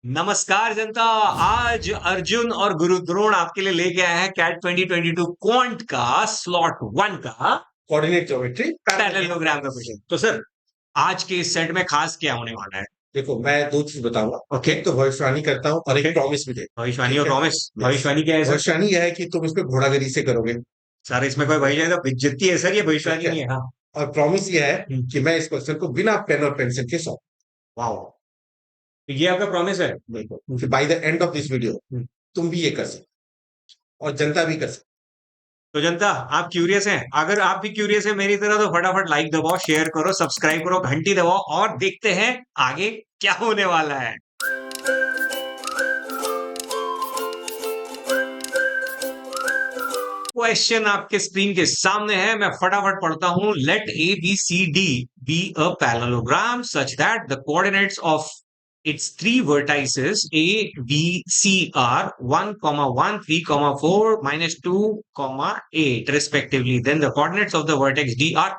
नमस्कार जनता। आज अर्जुन और गुरु द्रोण आपके लिए लेके आए हैं कैट 2022 क्वांट का स्लॉट वन का कोऑर्डिनेट ज्योमेट्री पैरेललोग्राम का क्वेश्चन। तो सर, आज के इस सेट में खास क्या होने वाला है? देखो, मैं दो चीज बताऊंगा। ओके। एक तो भविष्यवाणी करता हूँ और ओके। एक प्रॉमिस भी देता हूँ। भविष्यवाणी ठीक और है। प्रॉमिस। यस। भविष्यवाणी क्या है सर? भविष्यवाणी यह है कि तुम इस पे घोड़ागिरी से करोगे। सर, इसमें कोई ठीक वही जाएगा बेइज्जती है सर, ये ठीक भविष्यवाणी है। नहीं है। हाँ। और प्रॉमिस यह है हम्म। कि मैं इस क्वेश्चन को बिना पेन और पेंसिल के सॉल्व। वाओ। तो ये आपका प्रॉमिस है? बिल्कुल, कि by the end of this video hmm. तुम भी ये कर सकते और जनता भी कर सकते। तो जनता, आप क्यूरियस हैं? अगर आप भी क्यूरियस है मेरी तरह, तो फटाफट लाइक दबाओ, शेयर करो, सब्सक्राइब करो, घंटी दबाओ और देखते हैं आगे क्या होने वाला है। क्वेश्चन आपके स्क्रीन के सामने है, मैं फटाफट पढ़ता हूं। Let A B C D be a parallelogram such that the coordinates of its three vertices A, B, C are 1, 1, 3, 4, -2, 8 respectively. Then the coordinates of the vertex D are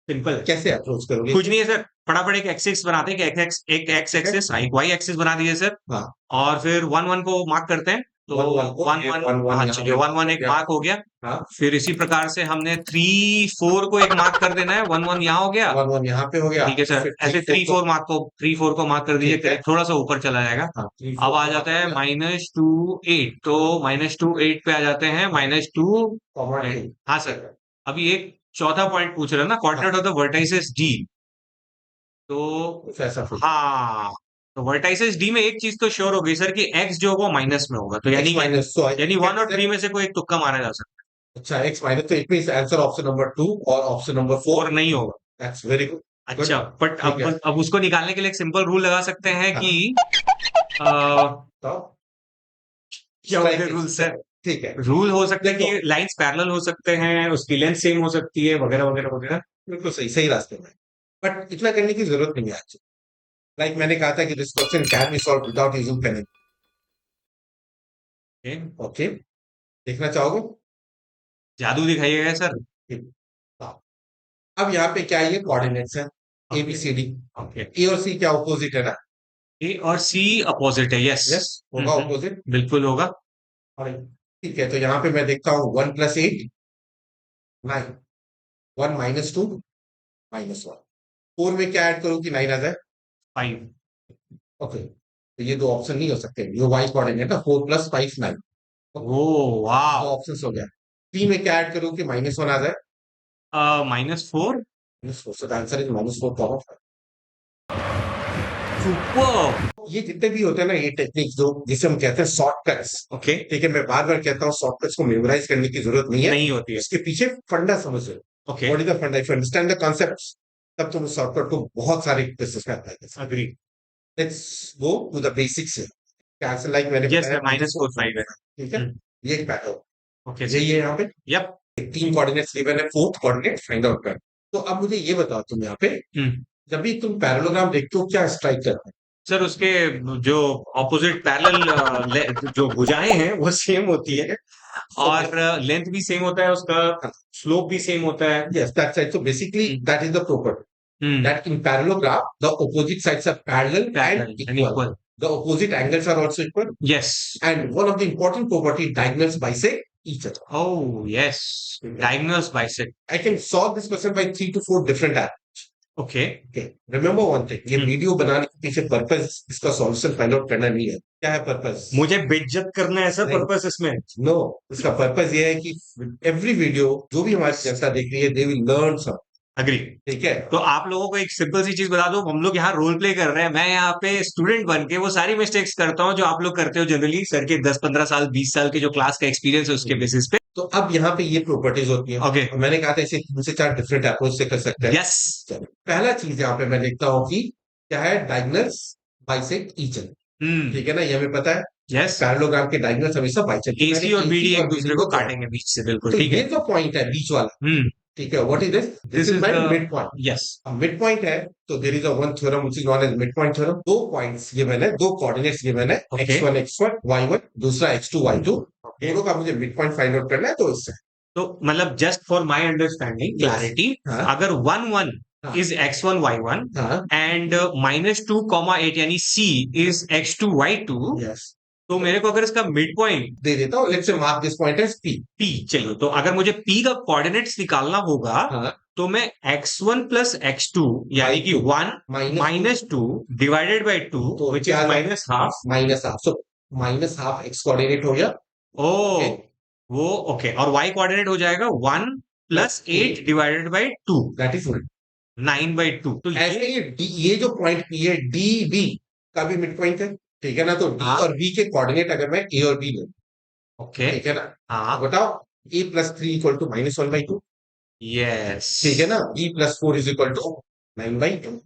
simple. कैसे approach करोगे कुछ इसे? नहीं है sir, फटाफट एक axis बनाते हैं कि एक एक्स ठीक है। एक्सिस, एक वाई एक्सिस बना दीजिए सर। हाँ। और फिर वन वन को मार्क करते हैं। तो वन वन को वन ये वन, वन वन हाँ यहाँ चलिए, पे वन वन हो एक गया। मार्क हो गया। हाँ। फिर इसी प्रकार से हमने 3, 4 को एक मार्क कर देना है, वन वन यहाँ हो गया। वन वन यहाँ पे हो गया। ठीक है सर, फिर थ्री ऐसे फोर को। 3, 4 को मार्क कर दीजिए, ठीक है। थोड़ा सा ऊपर चला जाएगा। हाँ, थ्री अब फोर आ को जाता मार्क है किया। -2, 8, तो -2, 8 पे आ जाते हैं -2। Comma two. हाँ सर। अभी एक चौथा पॉइंट पूछ रहे हैं ना, हाँ, coordinate of the vertices D. तो कुछ ऐसा फिर। हाँ, तो वर्टाइसेस डी में एक चीज तो श्योर हो गई सर कि एक्स जो होगा माइनस में होगा, तो एक्स यानी माइनस, सो यानी कैन 1 और 3 में से कोई एक तुक्का मारा जा सकता अच्छा, एक्स माइनस, तो it means answer option number two और ऑप्शन नंबर है, फोर। और नहीं होगा। That's very good. गुड। अच्छा, बट ठीक है। अब उसको निकालने के लिए एक सिंपल रूल लगा सकते हैं हाँ, कि आ, तो क्या होते स्ट्राइक रूल इज सर? ठीक है। रूल हो सकता है देखो, कि लाइंस पैरेलल हो सकते हैं, उसकी लेंथ सेम हो सकती है, वगैरह वगैरह वगैरह। बिल्कुल सही सही रास्ते में। बट इतना करने की जरूरत नहीं है आज। लाइक मैंने कहा था कि this question can be solve without using pen. Okay. Okay, देखना चाहोगे? जादू दिखाइएगा सर। ठीक। हाँ। अब यहाँ पे क्या है, ये कोऑर्डिनेट्स है। A B okay. C D. Okay. A और सी क्या अपोजिट है ना? ए और सी अपोजिट है, यस। यस, होगा अपोजिट। बिल्कुल होगा। ठीक है, तो यहाँ पे मैं देखता हूँ 1 + 8 9, 1 - 2 -1। फोर में क्या ऐड करूँ कि 9 आ जाए? 5। ओके, तो ये दो ऑप्शन नहीं हो सकते, ये वाई कोऑर्डिनेट है। 4 + 5 9। ओ वाह। दो ऑप्शन हो गया। थ्री में क्या ऐड करूँ कि -1 आ जाए? -4। -4, so the answer is -4, super. ये जितने भी होते हैं ना, ये टेक्निक जो जिसे हम कहते हैं शॉर्टकट्स। ओके। ठीक है, मैं बार बार कहता हूँ शॉर्टकट्स को मेमोराइज करने की जरूरत नहीं है। नहीं होती है। इसके पीछे फंडा समझ लो। ओके। व्हाट इज द फंडा? If you understand the concepts, तब तुम उस शॉर्टकट को बहुत सारे केसेस में अप्लाई कर सकते हो। Agree. Let's go to the basics here. Answer like मैंने यस बताया सर, -4 5 है। ठीक है। ये एक पैटर्न, ओके यही सर। है यहाँ पे। यप। तीन कोऑर्डिनेट्स गिवन है, फोर्थ कोऑर्डिनेट फाइंड आउट कर। तो अब मुझे ये बताओ, तुम यहाँ पे जब भी तुम पैरेललोग्राम देखते हो क्या स्ट्राइक करते हो? सर, उसके जो ऑपोजिट पैरेलल जो भुजाएं हैं वो सेम होती ठीक है, है। ओके। और लेंथ भी सेम होता है उसका, स्लोप भी सेम होता है। Yes, that's right. So basically that is the property hmm. that in parallelogram the opposite sides are parallel parallel and and equal. Equal. The opposite angles are also equal. Yes. And one of the important property, diagonals bisect each other. Oh yes. Diagonals bisect. I can solve this question by 3 to 4 different apps. Okay. Okay. Remember one thing, ये video बनाने के पीछे purpose इसका solution find out करना नहीं है। क्या है पर्पस? मुझे बेइज्जत करना है सर, नहीं, पर्पस इसमें। नो, इसका पर्पस ये है कि एवरी वीडियो जो भी हमारी जनता देख रही है, they will learn some. Agree. ठीक है। तो आप लोगों को एक सिंपल सी चीज बता दो, हम लोग यहाँ रोल प्ले कर रहे हैं, मैं यहाँ पे स्टूडेंट बन के वो सारी मिस्टेक्स करता हूँ जो आप लोग करते हो जनरली, सर के 10 15 साल 20 साल के जो क्लास का एक्सपीरियंस है उसके बेसिस पे। तो अब यहाँ पे ये प्रॉपर्टीज होती हैं। ओके। और मैंने कहा था इसे 3 से 4 डिफरेंट अप्रोच से कर सकते हैं। यस। चलो, पहला चीज यहाँ पे मैं देखता हूँ कि क्या है, डायगोनल्स बाइसेक्ट ईच अदर। ठीक है ना, ये हमें पता है। यस। पैरेललोग्राम के डायगोनल्स हमेशा बाइसेक्ट, एसी और बीडी एक दूसरे को काटेंगे बीच से, बिल्कुल तो ठीक ये है। जो पॉइंट है बीच वाला, ठीक है, what is this? This is my mid point. Yes. अब मिड पॉइंट है, तो there is a one theorem which is known as mid point theorem. दो पॉइंट्स गिवन है, दो कोऑर्डिनेट्स गिवन है, ओके। x1 x1 y1, दूसरा x2 y2। दोनों का मुझे मिड पॉइंट फाइंड आउट करना है, तो इससे तो मतलब just for my understanding yes. Clarity, हाँ, अगर 1 1 हाँ। is x1 y1 हाँ and -2, 8 यानी c is x2 y2, yes तो मेरे को अगर इसका मिड पॉइंट दे देता हूँ let's say mark this point as P p चाहिए, तो अगर मुझे p का कोऑर्डिनेट्स निकालना होगा हाँ तो मैं x1 प्लस x2 यानी कि 1 माइनस 2 डिवाइडेड बाई 2 तो विच क्या is minus half. Minus half so minus half x coordinate हो गया ओ ओके वो ओके, और y कोऑर्डिनेट हो जाएगा 1 plus 8 divided by 2, that is 9/2। तो ऐसे ये ये जो पॉइंट पी है डी बी का भी मिड पॉइंट है ठीक है ना तो डी हाँ और बी के कोऑर्डिनेट अगर मैं ए और बी लूं ओके ठीक है ना हाँ तो बताओ A plus 3 equal to -1/2 yes ठीक है ना B plus 4 is equal to 9/2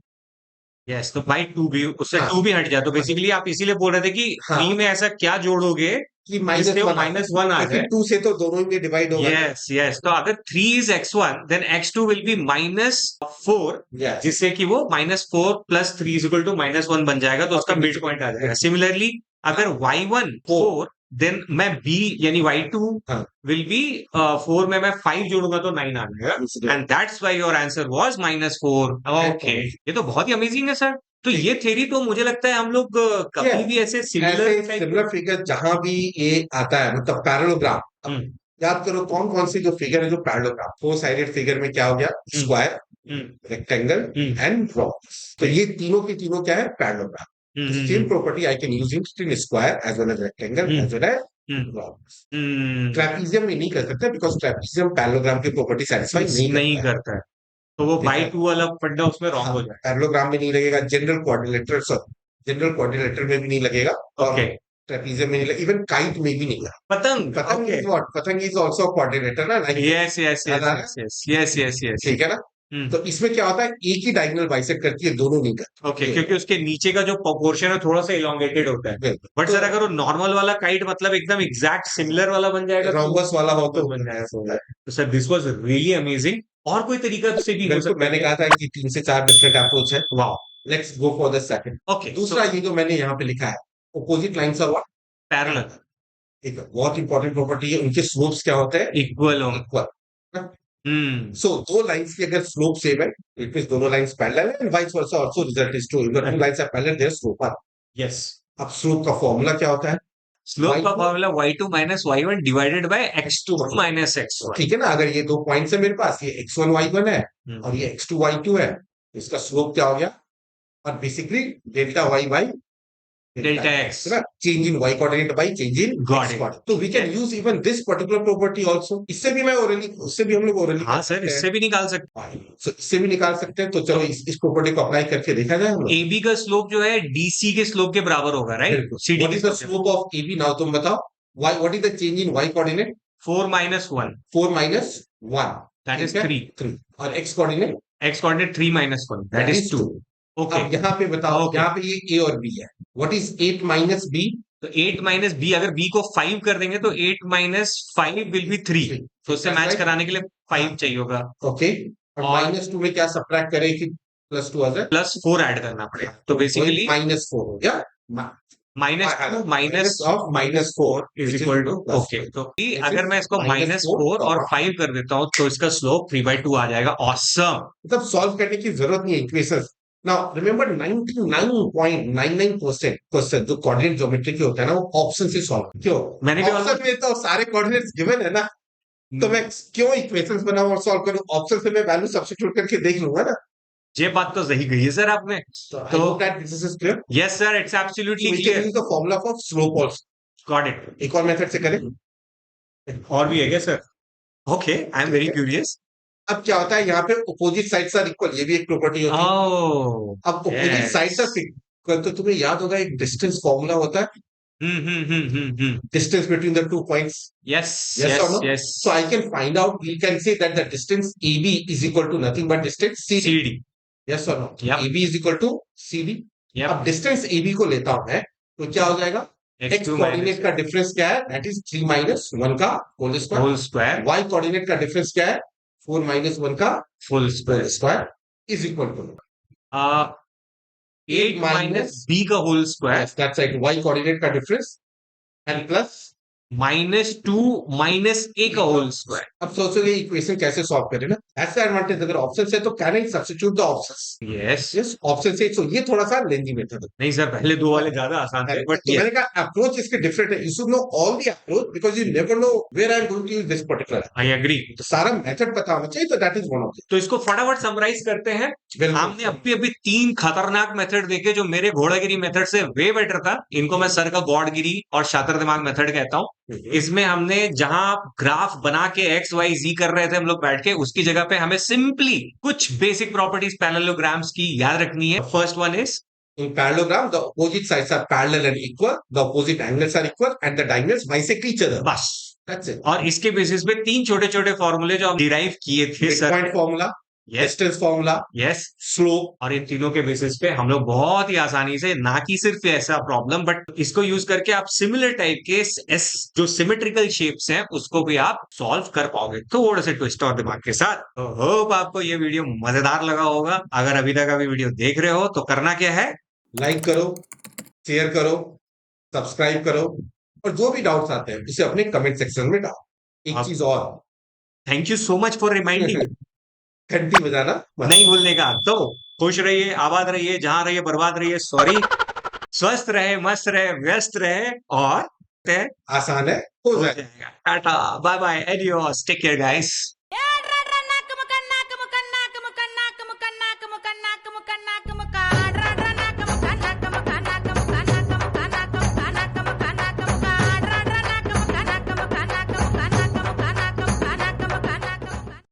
yes, तो बाई 2 भी उससे हाँ 2 भी हट जाए, तो बेसिकली आप इसीलिए बोल रहे थे कि हाँ 3 में ऐसा क्या जोड़ोगे कि माइनस जिससे वो वन आ जाए -1 आ क्योंकि जाए। 2 से तो दोनों में डिवाइड होगा यस यस, तो अगर 3 is x1 then x2 will be -4, yes जिससे कि वो -4 प्लस 3 इज इक्वल टू -1 बन जाएगा, तो उसका मिड पॉइंट आ जाएगा। सिमिलरली अगर y1 4 देन मैं b यानी y2 हाँ विल बी 4 में मैं 5 जोड़ूंगा तो 9 आ जाएगा, and that's why your answer was -4। Okay, ये तो बहुत ही अमेजिंग है सर। तो ये थ्योरी तो मुझे लगता है हम लोग कभी भी ऐसे ऐसे सिमिलर टाइप सिमिलर फिगर जहां भी ये आता है मतलब पैरेललोग्राम अब हम्म याद करो कौन कौन सी जो फिगर है जो पैरेललोग्राम फोर साइडेड फिगर में क्या हो गया hmm square hmm rectangle hmm and drop तो ये तीनों की तीनों क्या है parallelogram hmm the hmm same hmm property I can use it in square as well as rectangle hmm as well as hmm blocks hmm, trapezium में नहीं कर सकते बिकॉज ट्रेपीजियम पैरेललोग्राम की प्रॉपर्टी सेटिस्फाई नहीं नहीं करता है करता है, तो वो ठीक बाई है 2 वाला फंडा उसमें रॉन्ग हाँ हो जाए। पैरेललोग्राम में नहीं लगेगा जनरल क्वाड्रिलेटर में भी नहीं लगेगा और ओके, ट्रेपीजियम में नहीं लगेगा इवन काइट में भी नहीं लगेगा पतंग, पतंग ओके, इज व्हाट पतंग इज आल्सो क्वाड्रिलेटर ना लाइक यस यस याद यस आ रहा है yes yes yes yes yes. ठीक है ना तो इसमें क्या होता है एक ही डायगोनल बाइसेक्ट करती है दोनों नहीं ओके, करती क्योंकि उसके नीचे का जो पोर्शन है थोड़ा सा इलोंगेटेड होता है। बिल्कुल बट तो सर अगर वो नॉर्मल वाला काइट मतलब एकदम एग्जैक्ट सिमिलर वाला बन जाएगा तो रोम्बस वाला हो रोम्बस तो बन जाएगा। तो sir this was really amazing. और कोई तरीका से भी हो बिल्कुल सकता है मैंने क्या? कहा था कि 3 से 4 डिफरेंट अप्रोच है wow, let's go for the second okay, दूसरा सो ये जो मैंने यहाँ पे लिखा है opposite lines are what parallel ठीक है बहुत इंपॉर्टेंट प्रॉपर्टी है उनके स्लोप्स क्या होते हैं इक्वल हो। इक्वल हम्म सो दो लाइंस की अगर स्लोप सेम है इट मींस दोनों लाइंस पैरेलल है and vice versa also result is true if two lines are parallel their slope are yes, अब स्लोप का फॉर्मूला क्या होता है स्लोप का y2 formula y2 minus y1 divided by x2 minus x1। ठीक है ना अगर ये दो पॉइंट्स है मेरे पास ये x1 y1 है और हम्म, ये x2 y2 है इसका स्लोप क्या हो गया और basically delta y by delta x, है ना change in y coordinate by change in got x it. Coordinate तो we can use even this particular property also इससे भी मैं ओरली उससे भी हम लोग ओरली हाँ कर सर, सकते हैं इससे भी निकाल सकते। So, इससे भी निकाल सकते हैं तो चलो इस प्रॉपर्टी को अप्लाई करके देखा जाए हम लोग AB का स्लोप जो है DC के स्लोप के बराबर होगा, राइट? बिल्कुल CD व्हाट के इज द स्लोप के स्लोप ऑफ AB नाउ तुम बताओ what is the change in y coordinate 4 minus 1, 4 minus 1 that ठीक इज है 3। 3 और x coordinate x coordinate 3 minus 1, that that is is 2। 2 okay अब यहाँ पे बताओ ओके, यहाँ पे ये a और b है व्हाट इज 8 माइनस b तो 8 माइनस b, अगर b को 5 कर देंगे तो 8 माइनस 5 विल बी 3, 3 तो उससे मैच कराने के लिए 5 चाहिए होगा, ओके और और माइनस 2 में क्या सब्ट्रैक्ट करें कि प्लस 2 आ जाए प्लस 4 ऐड करना पड़ेगा, तो बेसिकली -4 हो गया -2 minus minus of -4 is equal to okay, तो अगर मैं इसको -4 और 5 कर देता हूं तो इसका स्लोप 3/2 आ जाएगा। ऑसम, मतलब सॉल्व करने की जरूरत नहीं है इक्वेशंस नाउ रिमेंबर 99.99% क्वेश्चन जो कोऑर्डिनेट ज्योमेट्री के होता है ना वो ऑप्शन से सॉल्व क्यों मैंने भी ऑप्शन में तो सारे कोऑर्डिनेट्स गिवन है ना तो मैं क्यों इक्वेशंस बनाऊं और सॉल्व करूं ऑप्शन से मैं वैल्यू सब्स्टिट्यूट करके देख लूंगा ना ये बात तो सही कही है सर आपने। तो आई तो hope that this is clear yes sir, it's absolutely we can clear, use the formula for slope also got it. एक और मेथड से करें और भी है क्या सर? ओके, आई एम ठीक वेरी है क्यूरियस। अब क्या होता है यहाँ पे अपोजिट साइड्स आर इक्वल ये भी एक प्रॉपर्टी होती है ओह अब opposite sides are yes, equal तो तुम्हें याद होगा एक डिस्टेंस फॉर्मूला होता है distance between the 2 points yes yes or yes no yes, so I can find out we can say that the distance AB is equal to nothing but distance CD CD, yes or no yep AB is equal to CD yep, अब distance AB को लेता हूं मैं तो क्या हो जाएगा x x2 coordinate का डिफरेंस क्या है दैट इज 3 माइनस 1 का whole square whole square y coordinate का डिफरेंस क्या है 4 माइनस 1 का full whole square, square is equal to 8 minus b का whole square that's right y coordinate का डिफरेंस एंड प्लस -2 -a का होल स्क्वायर। अब सोचोगे इक्वेशन कैसे सॉल्व करें ना, ऐसा एडवांटेज अगर ऑप्शन है तो can I substitute the options. Yes. Yes, option से, तो ये थोड़ा सा लेंदी मेथड है। नहीं सर, पहले 2 वाले ज्यादा आसान थे, बट तो यस। मैंने कहा अप्रोच इसके डिफरेंट है, you should know all the approach because you never know where I am going to use this particular. I agree. तो सारा मेथड पता होना चाहिए, तो दैट इज वन ऑफ तो इसको फटाफट समराइज करते हैं। द। हमने अभी अभी 3 खतरनाक मेथड देखे जो मेरे घोड़ागिरी मेथड से वे बेटर था। इनको मैं सर का गॉडगिरी और शातिर दिमाग मेथड कहता हूं। इसमें हमने जहां ग्राफ बना के एक्स वाई जी कर रहे थे हम लोग बैठ के, उसकी जगह पे हमें सिंपली कुछ बेसिक प्रॉपर्टीज पैरेललोग्राम्स की याद रखनी है। First one is In parallelogram, the opposite sides are parallel and equal, the opposite angles are equal, and the diagonals bisect each other. बस। That's it. और इसके बेसिस पे 3 छोटे छोटे फॉर्मूले जो हम डिराइव किए थे sir. Midpoint formula, yes distance formula, yes. slope. और इन तीनों के बेसिस पे हम लोग बहुत ही आसानी से, ना कि सिर्फ ऐसा प्रॉब्लम, बट इसको यूज करके आप सिमिलर टाइप के एस जो सिमेट्रिकल शेप्स हैं उसको भी आप सॉल्व कर पाओगे थोड़े से ट्विस्ट और दिमाग के साथ। तो होप आपको ये वीडियो मजेदार लगा होगा। अगर अभी तक अभी वीडियो देख रहे हो तो करना क्या है, लाइक करो, शेयर करो, सब्सक्राइब करो, और जो भी डाउट्स आते हैं उसे अपने कमेंट सेक्शन में डालो। एक चीज और, thank you so much for reminding. घंटी बजाना मत। नहीं भूलने का। तो खुश रहिए, आबाद रहिए, जहां रहिए बर्बाद रहिए, सॉरी। स्वस्थ रहे, मस्त रहे, व्यस्त रहे, और आसान है, हो हो जाए। जाएगा। Tata, bye bye, adios, take care guys.